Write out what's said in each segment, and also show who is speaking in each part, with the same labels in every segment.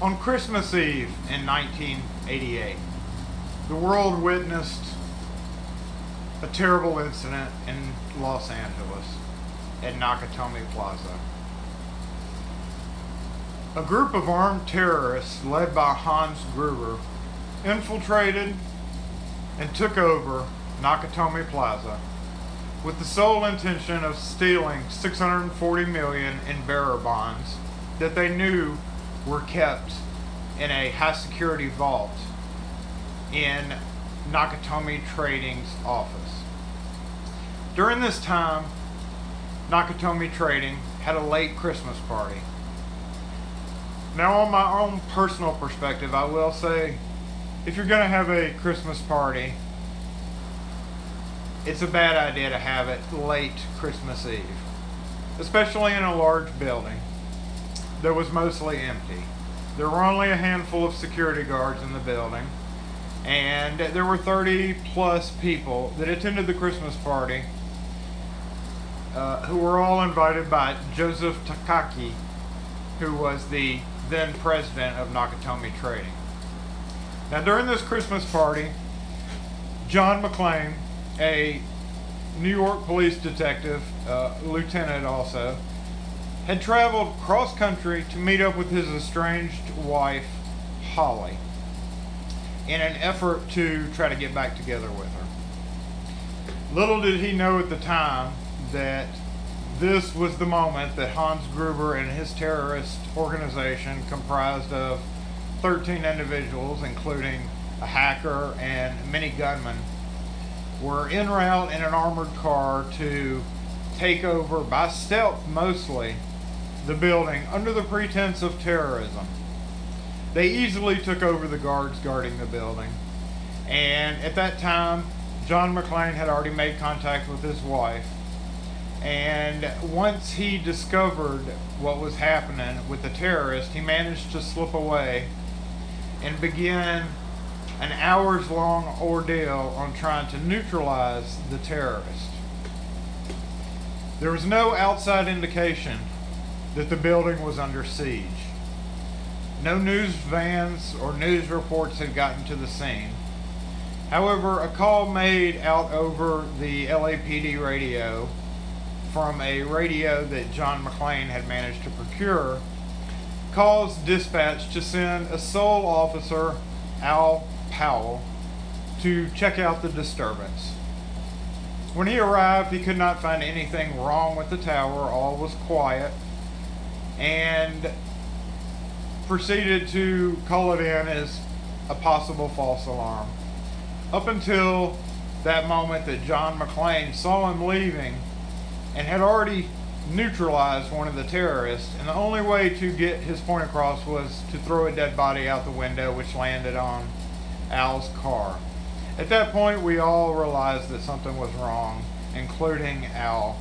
Speaker 1: On Christmas Eve in 1988, the world witnessed a terrible incident in Los Angeles at Nakatomi Plaza. A group of armed terrorists led by Hans Gruber infiltrated and took over Nakatomi Plaza with the sole intention of stealing $640 million in bearer bonds that they knew were kept in a high-security vault in Nakatomi Trading's office. During this time, Nakatomi Trading had a late Christmas party. Now, on my own personal perspective, I will say, if you're going to have a Christmas party, it's a bad idea to have it late Christmas Eve, especially in a large building that was mostly empty. There were only a handful of security guards in the building, and there were 30 plus people that attended the Christmas party who were all invited by Joseph Takaki, who was the then president of Nakatomi Trading. Now, during this Christmas party, John McClane, a New York police detective, lieutenant also, had traveled cross-country to meet up with his estranged wife, Holly, in an effort to try to get back together with her. Little did he know at the time that this was the moment that Hans Gruber and his terrorist organization, comprised of 13 individuals, including a hacker and many gunmen, were en route in an armored car to take over, by stealth mostly, the building under the pretense of terrorism. They easily took over the guards guarding the building, and at that time John McClane had already made contact with his wife, and once he discovered what was happening with the terrorist, he managed to slip away and begin an hours-long ordeal on trying to neutralize the terrorist. There was no outside indication that the building was under siege. No news vans or news reports had gotten to the scene. However, a call made out over the LAPD radio from a radio that John McClane had managed to procure caused dispatch to send a sole officer, Al Powell, to check out the disturbance. When he arrived, he could not find anything wrong with the tower. All was quiet, and proceeded to call it in as a possible false alarm. Up until that moment that John McClane saw him leaving and had already neutralized one of the terrorists, and the only way to get his point across was to throw a dead body out the window, which landed on Al's car. At that point, we all realized that something was wrong, including Al,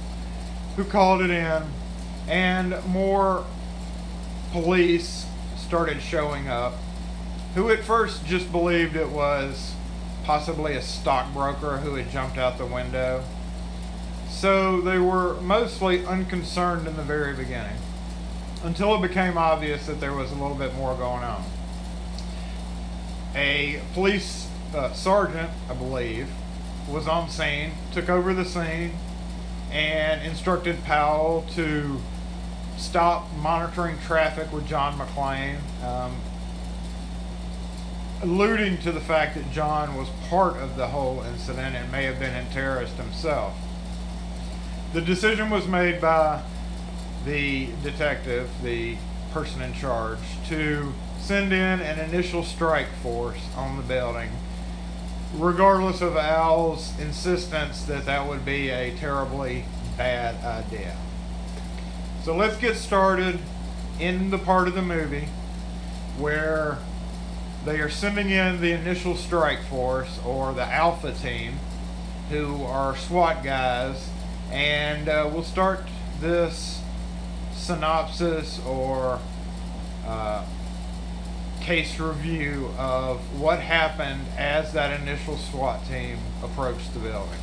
Speaker 1: who called it in, and more police started showing up, who at first just believed it was possibly a stockbroker who had jumped out the window. So they were mostly unconcerned in the very beginning, until it became obvious that there was a little bit more going on. A police sergeant, I believe, was on scene, took over the scene, and instructed Powell to stop monitoring traffic with John McClane, alluding to the fact that John was part of the whole incident and may have been a terrorist himself. The decision was made by the detective, the person in charge, to send in an initial strike force on the building, regardless of Al's insistence that that would be a terribly bad idea. So let's get started in the part of the movie where they are sending in the initial strike force, or the Alpha team, who are SWAT guys, and we'll start this synopsis or case review of what happened as that initial SWAT team approached the building.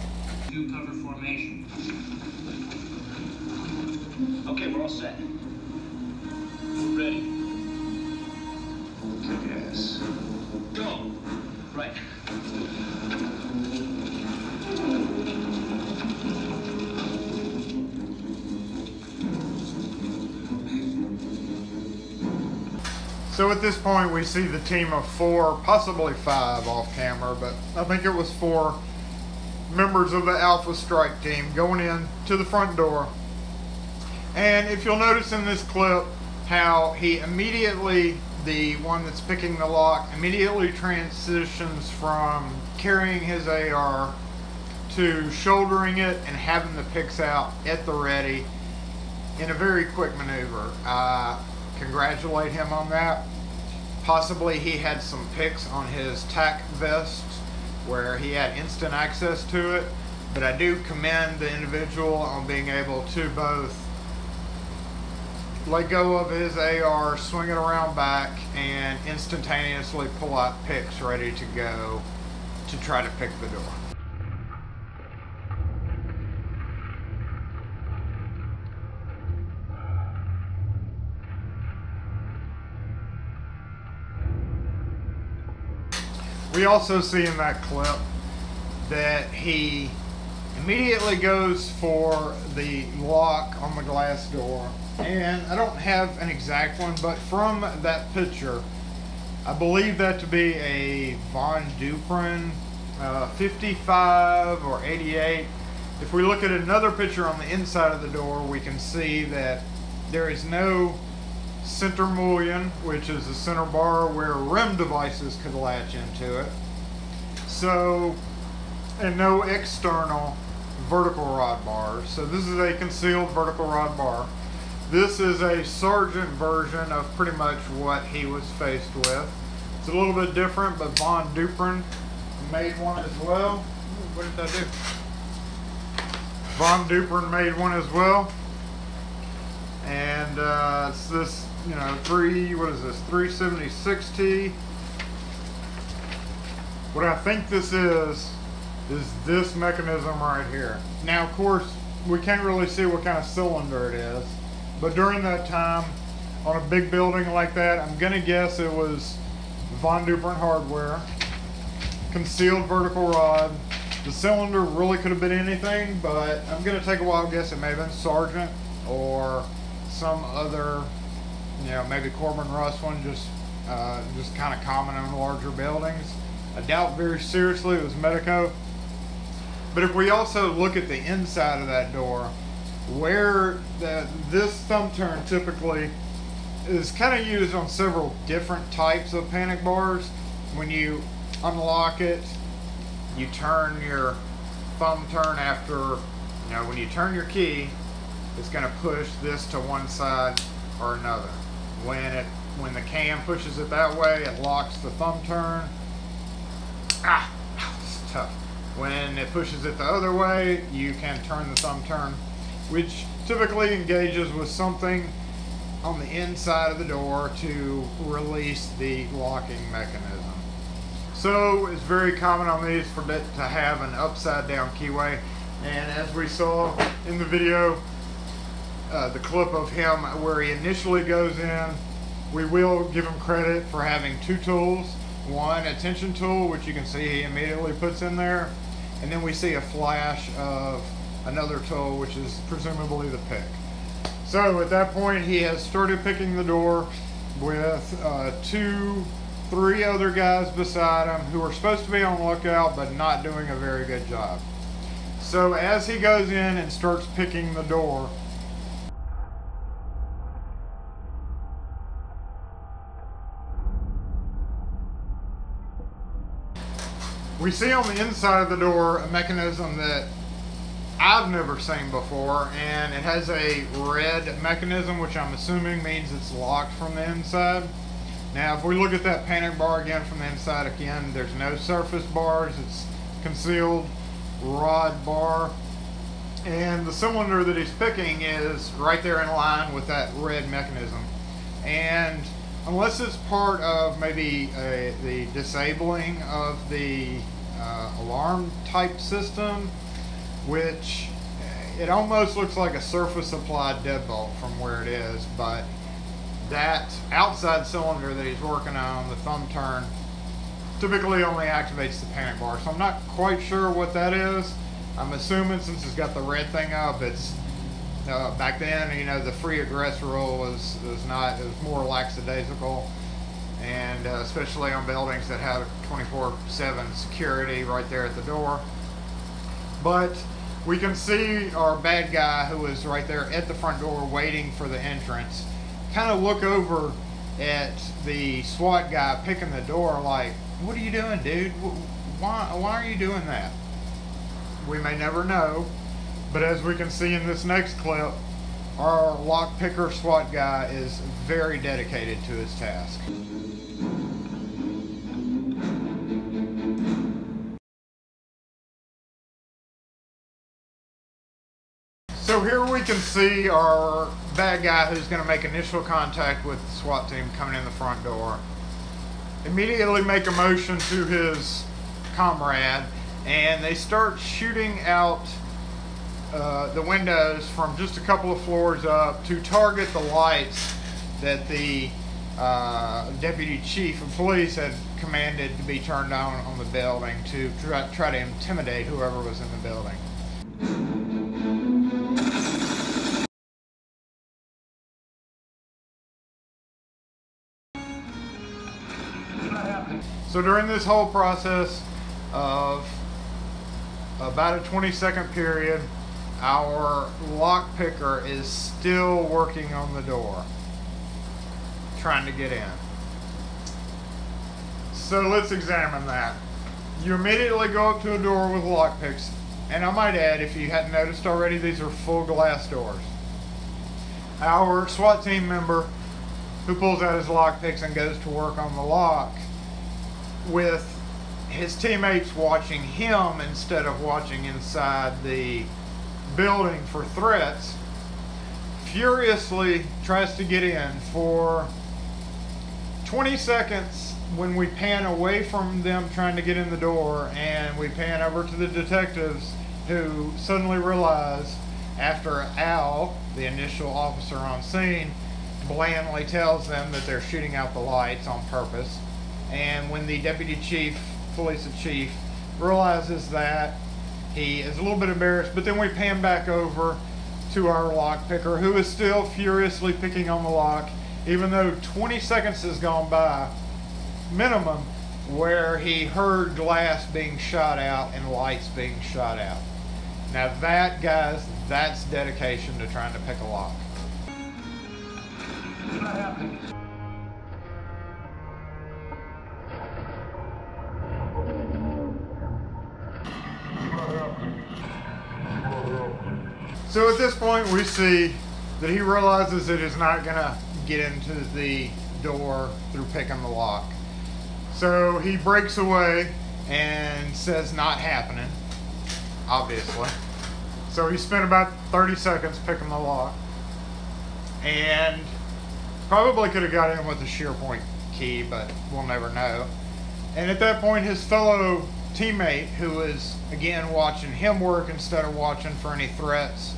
Speaker 2: Two cover formation. Okay, we're all set. Ready. Yes. Go. Right.
Speaker 1: So at this point we see the team of 4, possibly 5 off camera, but I think it was 4 members of the Alpha Strike team going in to the front door. And if you'll notice in this clip how he immediately, the one that's picking the lock, immediately transitions from carrying his AR to shouldering it and having the picks out at the ready in a very quick maneuver. Congratulate him on that. Possibly he had some picks on his tack vest where he had instant access to it, but I do commend the individual on being able to both let go of his AR, swing it around back, and instantaneously pull out picks ready to go to try to pick the door. We also see in that clip that he immediately goes for the lock on the glass door. And I don't have an exact one, but from that picture, I believe that to be a Von Duprin 55 or 88. If we look at another picture on the inside of the door, we can see that there is no center mullion, which is the center bar where rim devices could latch into it. So, and no external vertical rod bars. So this is a concealed vertical rod bar. This is a Sargent version of pretty much what he was faced with. It's a little bit different, but Von Duprin made one as well. What did I do? Von Duprin made one as well. And it's this, you know, 370-60. What I think this is this mechanism right here. Now, of course, we can't really see what kind of cylinder it is, but during that time, on a big building like that, I'm gonna guess it was Von Duprin hardware, concealed vertical rod. The cylinder really could have been anything, but I'm gonna take a wild guess. It may have been Sargent or some other, you know, maybe Corbin Russ one, just kind of common on larger buildings. I doubt very seriously it was Medico. But if we also look at the inside of that door, where this thumb turn typically is kind of used on several different types of panic bars. When you unlock it, you turn your thumb turn after, you know, when you turn your key, it's going to push this to one side or another. When the cam pushes it that way, it locks the thumb turn. This is tough. When it pushes it the other way, you can turn the thumb turn, which typically engages with something on the inside of the door to release the locking mechanism. So it's very common on these for it to have an upside down keyway. And as we saw in the video, the clip of him where he initially goes in, we will give him credit for having 2 tools. One, a tension tool, which you can see he immediately puts in there. And then we see a flash of another tool, which is presumably the pick. So at that point, he has started picking the door with 3 other guys beside him who are supposed to be on the lookout, but not doing a very good job. So as he goes in and starts picking the door, we see on the inside of the door a mechanism that I've never seen before, and it has a red mechanism, which I'm assuming means it's locked from the inside. Now, if we look at that panic bar again from the inside, again, there's no surface bars. It's concealed rod bar. And the cylinder that he's picking is right there in line with that red mechanism. And unless it's part of maybe the disabling of the alarm type system, which it almost looks like a surface applied deadbolt from where it is, but that outside cylinder that he's working on, the thumb turn, typically only activates the panic bar. So I'm not quite sure what that is. I'm assuming since it's got the red thing up, it's back then, you know, the free egress rule was more lackadaisical, and especially on buildings that have 24/7 security right there at the door. But we can see our bad guy, who is right there at the front door waiting for the entrance, kind of look over at the SWAT guy picking the door like, "What are you doing, dude? Why are you doing that?" We may never know, but as we can see in this next clip, our lockpicker SWAT guy is very dedicated to his task. So here we can see our bad guy, who's going to make initial contact with the SWAT team coming in the front door, immediately make a motion to his comrade, and they start shooting out the windows from just a couple of floors up to target the lights that the deputy chief of police had commanded to be turned on the building to try to intimidate whoever was in the building. So during this whole process of about a 20-second period, our lock picker is still working on the door, trying to get in. So let's examine that. You immediately go up to a door with lock picks, and I might add, if you hadn't noticed already, these are full glass doors. Our SWAT team member, who pulls out his lock picks and goes to work on the lock, with his teammates watching him instead of watching inside the building for threats, furiously tries to get in for 20 seconds when we pan away from them trying to get in the door, and we pan over to the detectives, who suddenly realize, after Al, the initial officer on scene, blandly tells them that they're shooting out the lights on purpose. And when the deputy chief, police chief, realizes that, he is a little bit embarrassed, but then we pan back over to our lock picker, who is still furiously picking on the lock, even though 20 seconds has gone by, minimum, where he heard glass being shot out and lights being shot out. Now that, guys, that's dedication to trying to pick a lock.
Speaker 2: It's not happening.
Speaker 1: So at this point, we see that he realizes that he's not going to get into the door through picking the lock. So he breaks away and says, "Not happening," obviously. So he spent about 30 seconds picking the lock, and probably could have got in with a shear point key, but we'll never know. And at that point, his fellow teammate, who was again watching him work instead of watching for any threats,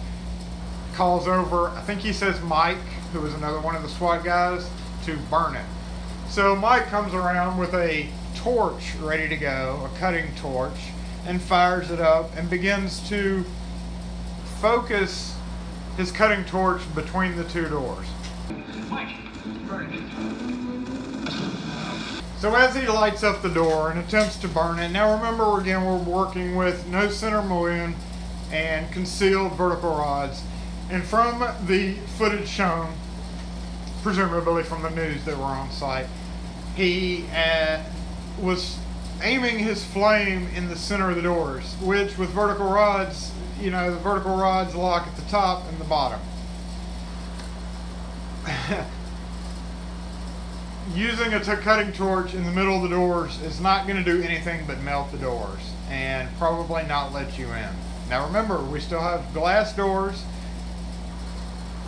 Speaker 1: calls over, I think he says Mike, who was another one of the SWAT guys, to burn it. So Mike comes around with a torch ready to go, a cutting torch, and fires it up and begins to focus his cutting torch between the two doors.
Speaker 2: Mike, burn it.
Speaker 1: So as he lights up the door and attempts to burn it, now remember again, we're working with no center moon and concealed vertical rods. And from the footage shown, presumably from the news that were on site, he was aiming his flame in the center of the doors, which with vertical rods, you know, the vertical rods lock at the top and the bottom. Using a cutting torch in the middle of the doors is not going to do anything but melt the doors and probably not let you in. Now remember, we still have glass doors.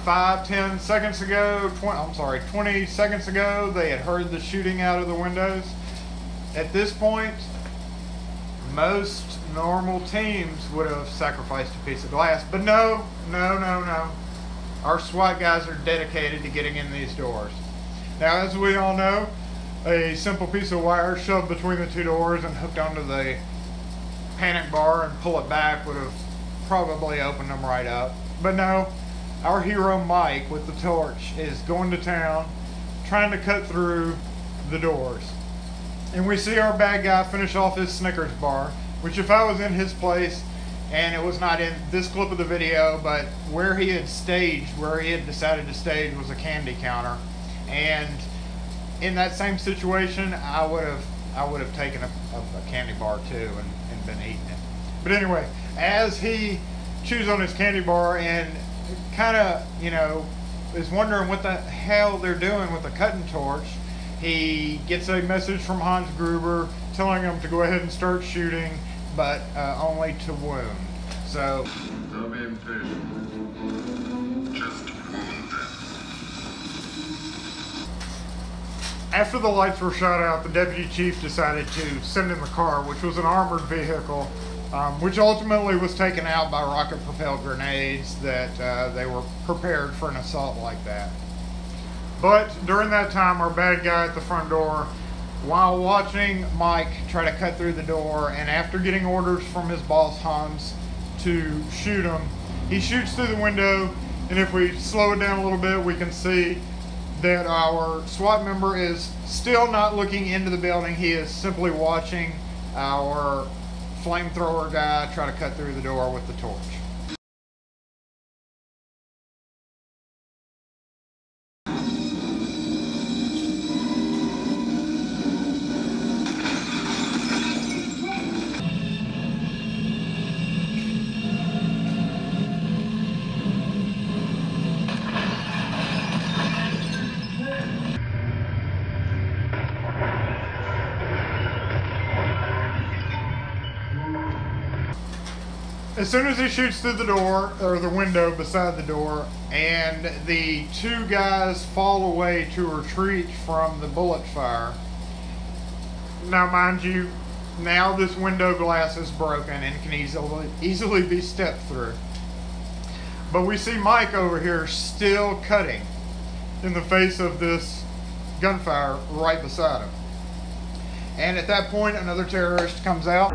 Speaker 1: 20 seconds ago, they had heard the shooting out of the windows. At this point, most normal teams would have sacrificed a piece of glass, but no. Our SWAT guys are dedicated to getting in these doors. Now, as we all know, a simple piece of wire shoved between the two doors and hooked onto the panic bar and pull it back would have probably opened them right up. But no, our hero Mike with the torch is going to town trying to cut through the doors. And we see our bad guy finish off his Snickers bar, which if I was in his place, and it was not in this clip of the video, but where he had decided to stage was a candy counter. And in that same situation, I would have taken a candy bar too and been eating it. But anyway, as he chews on his candy bar and kind of, you know, is wondering what the hell they're doing with the cutting torch, he gets a message from Hans Gruber telling him to go ahead and start shooting, but only to wound. So,
Speaker 3: Don't be impatient. Just wound them.
Speaker 1: after the lights were shot out, the deputy chief decided to send in the car, which was an armored vehicle, which ultimately was taken out by rocket-propelled grenades that they were prepared for an assault like that. But during that time, our bad guy at the front door, while watching Mike try to cut through the door, and after getting orders from his boss Hans to shoot him, he shoots through the window, and if we slow it down a little bit, we can see that our SWAT member is still not looking into the building. He is simply watching our flamethrower guy try to cut through the door with the torch. As soon as he shoots through the door, or the window beside the door, and the two guys fall away to retreat from the bullet fire. Now mind you, now this window glass is broken and can easily be stepped through. But we see Mike over here still cutting in the face of this gunfire right beside him. And at that point, another terrorist comes out.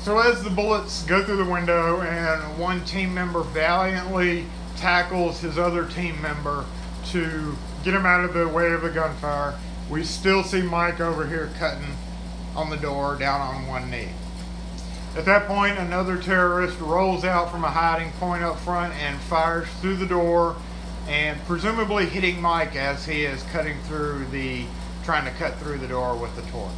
Speaker 1: So as the bullets go through the window and one team member valiantly tackles his other team member to get him out of the way of the gunfire, we still see Mike over here cutting on the door down on one knee. At that point, another terrorist rolls out from a hiding point up front and fires through the door, and presumably hitting Mike as he is trying to cut through the door with the torch.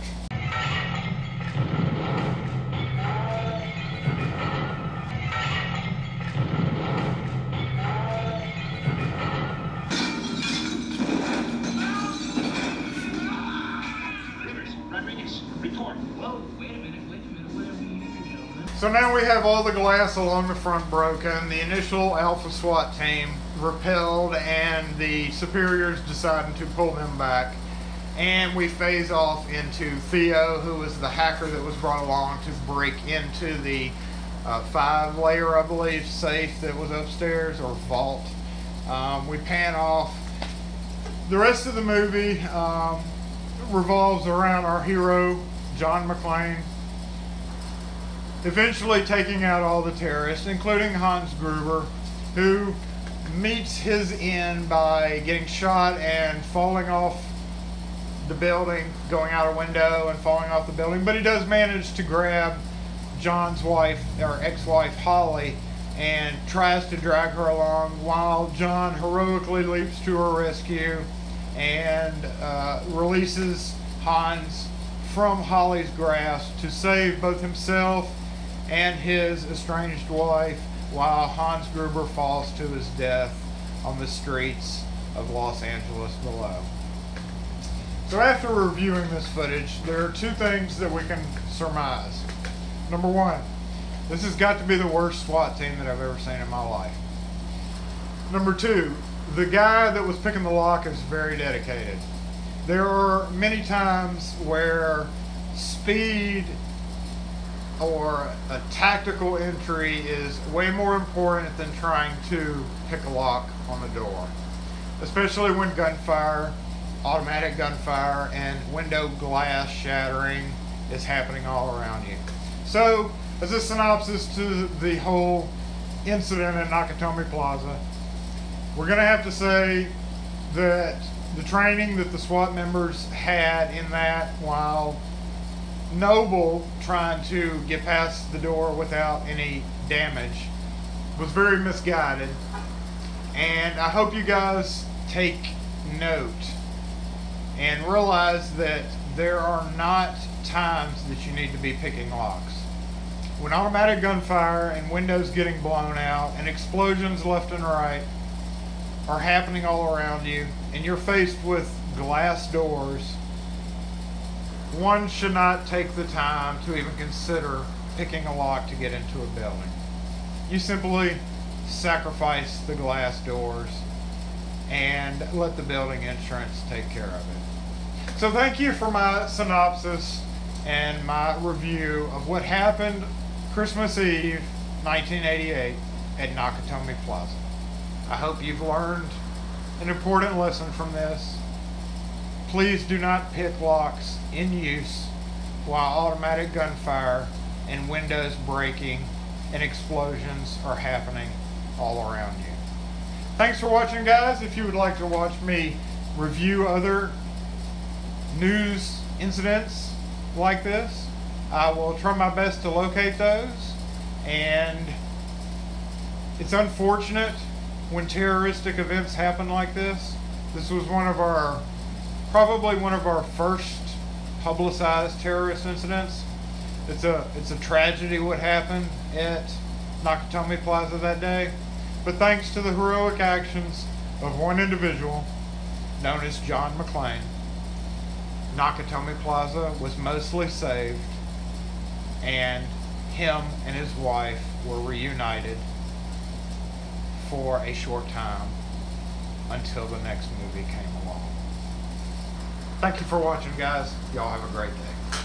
Speaker 1: So now we have all the glass along the front broken, the initial Alpha SWAT team repelled, and the superiors deciding to pull them back. And we phase off into Theo, who was the hacker that was brought along to break into the 5-layer, I believe, safe that was upstairs, or vault. We pan off. The rest of the movie revolves around our hero, John McClane, eventually taking out all the terrorists, including Hans Gruber, who meets his end by getting shot and falling off the building, going out a window and falling off the building. But he does manage to grab John's wife, or ex-wife Holly, and tries to drag her along while John heroically leaps to her rescue and releases Hans from Holly's grasp to save both himself and his estranged wife, while Hans Gruber falls to his death on the streets of Los Angeles below. So after reviewing this footage, there are two things that we can surmise. Number one, this has got to be the worst SWAT team that I've ever seen in my life. Number two, the guy that was picking the lock is very dedicated. There are many times where speed or a tactical entry is way more important than trying to pick a lock on the door, especially when gunfire, automatic gunfire, and window glass shattering is happening all around you. So, as a synopsis to the whole incident at Nakatomi Plaza, we're going to have to say that the training that the SWAT members had in that, while noble, trying to get past the door without any damage, was very misguided. And I hope you guys take note and realize that there are not times that you need to be picking locks. When automatic gunfire and windows getting blown out and explosions left and right are happening all around you, and you're faced with glass doors, one should not take the time to even consider picking a lock to get into a building. You simply sacrifice the glass doors and let the building insurance take care of it. So thank you for my synopsis and my review of what happened Christmas Eve 1988 at Nakatomi Plaza. I hope you've learned an important lesson from this. Please do not pick locks in use while automatic gunfire and windows breaking and explosions are happening all around you. Thanks for watching, guys. If you would like to watch me review other news incidents like this, I will try my best to locate those. And it's unfortunate when terroristic events happen like this. This was probably one of our first publicized terrorist incidents. It's a tragedy what happened at Nakatomi Plaza that day. But thanks to the heroic actions of one individual known as John McClane, Nakatomi Plaza was mostly saved, and him and his wife were reunited for a short time until the next movie came along. Thank you for watching, guys. Y'all have a great day.